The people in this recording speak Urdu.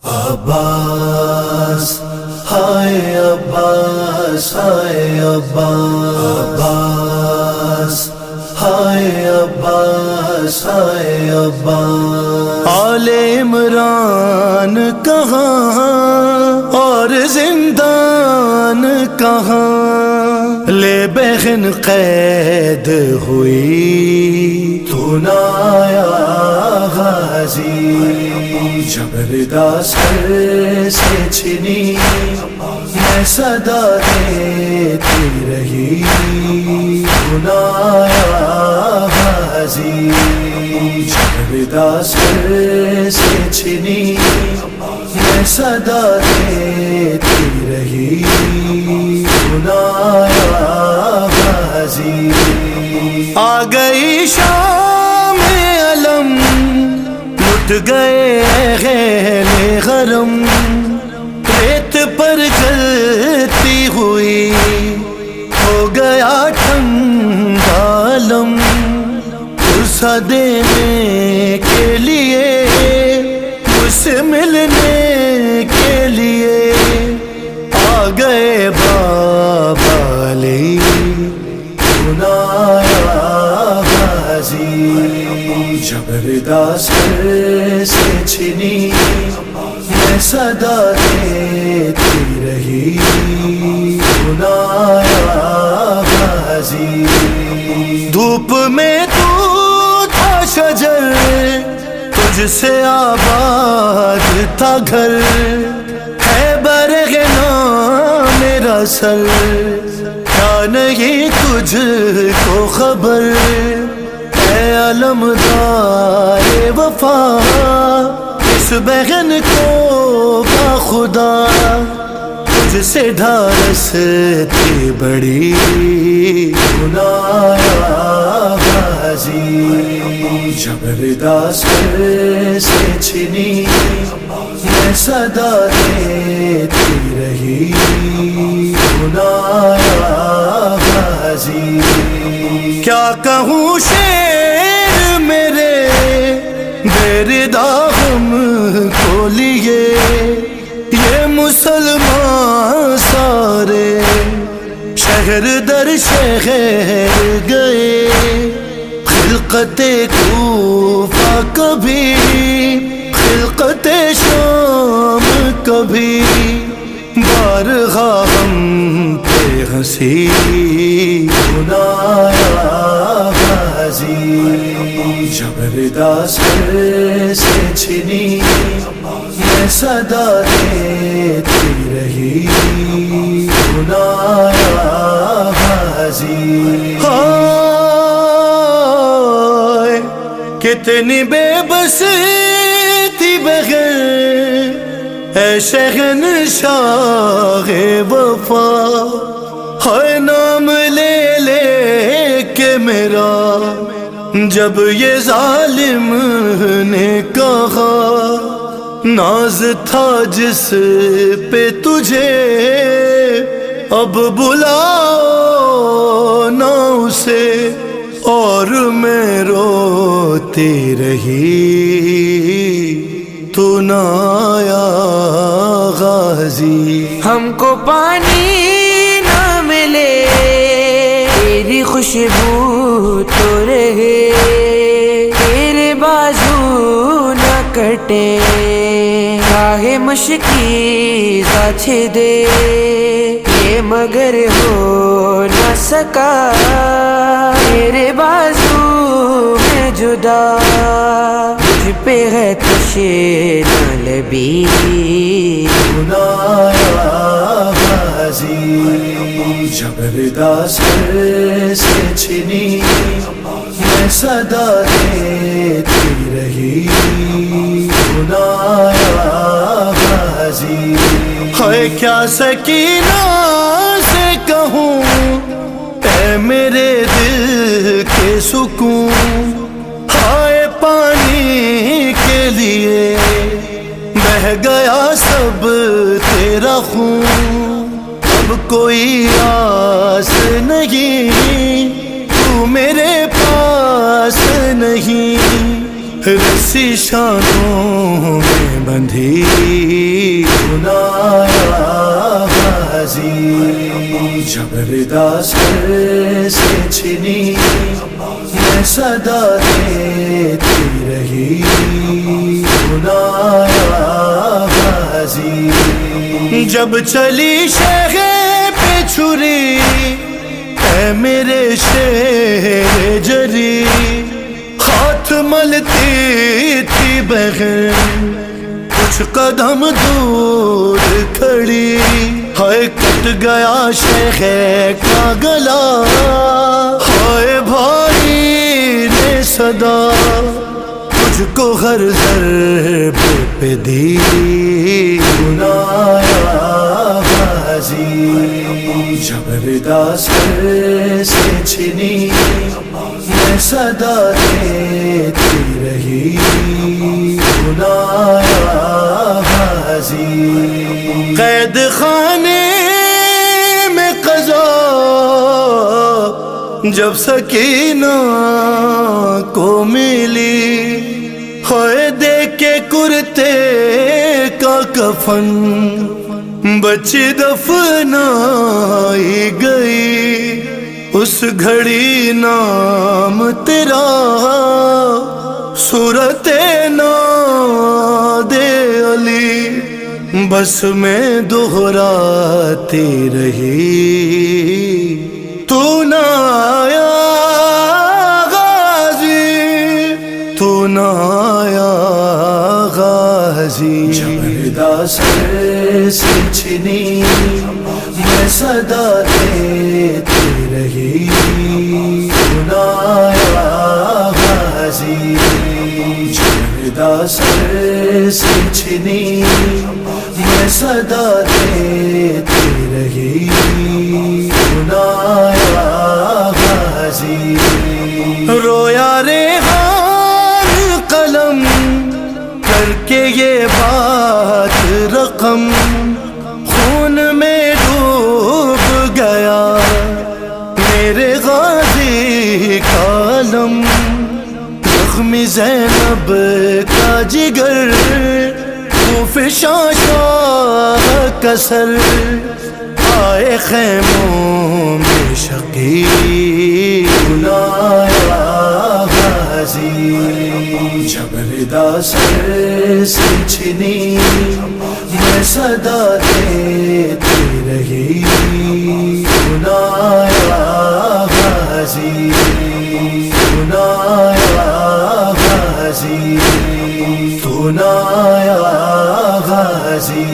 عباس ہائے عباس ہائے عباس ہائے عباس ہائے عباس آل عمران کہاں اور زندان کہاں لے بہن قید ہوئی تو نہ آیا غازی جبردہ سر سے چھنی میں صدا دیتی رہی تو نہ آیا غازی جبردہ سر سے چھنی میں صدا دیتی رہی تو نہ آیا غازی آ گئی شام علم لٹ گئے غیل غرم ریت پر جلتی ہوئی ہو گیا ٹھنڈا علم اسا دینے کے لیے مجھ سے ملنے کے لیے آ گئے بابا علی جبردہ سر سے چھنی میں صدا دیتی رہی تو نہ آیا غازی دھوپ میں تو تھا شجر تجھ سے آباد تھا گھر ہے برغنا میرا سر کیا نہیں تجھ کو خبر اے علمدار وفا اس بہن کو خدا تجھ سے ڈھارس تھی بڑی نہ آیا غازی جبردہ سر سے چھنی میں صدا دیتی رہی نہ آیا غازی کیا کہوں شیر میرے درداں ہم کو لیے یہ مسلمان سارے شہر در شہر گئے خلقت کوفہ کبھی خلقت شام کبھی بارگاہ ہم پہ ہنسی نہ آیا غازی جبردہ سر سے چھنی میں صدا دیتی رہی نہ آیا غازی ہائے کتنی بے بس تھی بغیر اے شہنشاہ وفا ہے نام لے لے کے میرا جب یہ ظالم نے کہا ناز تھا جس پہ تجھے اب بلاؤ نہ اسے اور میں روتی رہی تو نہ آیا غازی ہم کو پانی نہ ملے تیری خوشبو تو رہے تیرے بازو نہ کٹے راہ مشکی ساچھ دے یہ مگر ہو نہ سکا تیرے بازو میں جدا مجھ پہ ہے تشے نہ لبی نہ آیا غازی جبردہ سر سے چھنی میں صدا دیتی رہی نہ آیا غازی ہے کیا سکینہ سے کہوں اے میرے دل کے سکون ہائے پانی کے لیے بہہ گیا سب تیرا خون اب کوئی آس نہیں تو میرے پاس نہیں رسی شانوں میں بندھی سنایا غازی جب ردا سر سے چھنی میں صدا دیتی رہی سنایا غازی جب چلی شہ پہ چھری اے میرے شیر جری ہاتھ ملتی تھی بہن کچھ قدم دور کھڑی ہائے کٹ گیا شیخ کا گلا ہائے بھائی نے صدا تجھ کو ہر ضرب پہ دی سنایا غازی جب ردا سر سے چھنی میں صدا دیتی رہی سنایا غازی قید خانے میں قضا جب سکینہ کو ملی ہوئے دیکھ کے کرتے کا کفن بچی دفنائی گئی اس گھڑی نام تیرا صورت ناد علی بس میں دہراتی رہی تو نہ آیا غازی تو نہ آیا غازی جب ردا سر سے چھنی میں صدا دیتی رہی سنایا غازی جب ردا سر سے چھنی میں صدا دیتی رہی سنایا غازی رویا ریحان قلم کر کے یہ بات رقم خون میں ڈوب گیا میرے غازی کا علم زخمی زینب کا جگر خوف شاشا کسر آئے خیموں میں شقی سنایا غازی جب ردا سر سے چھنی میں صدا دیتی رہی سنایا غازی سنایا غازی سنایا غازی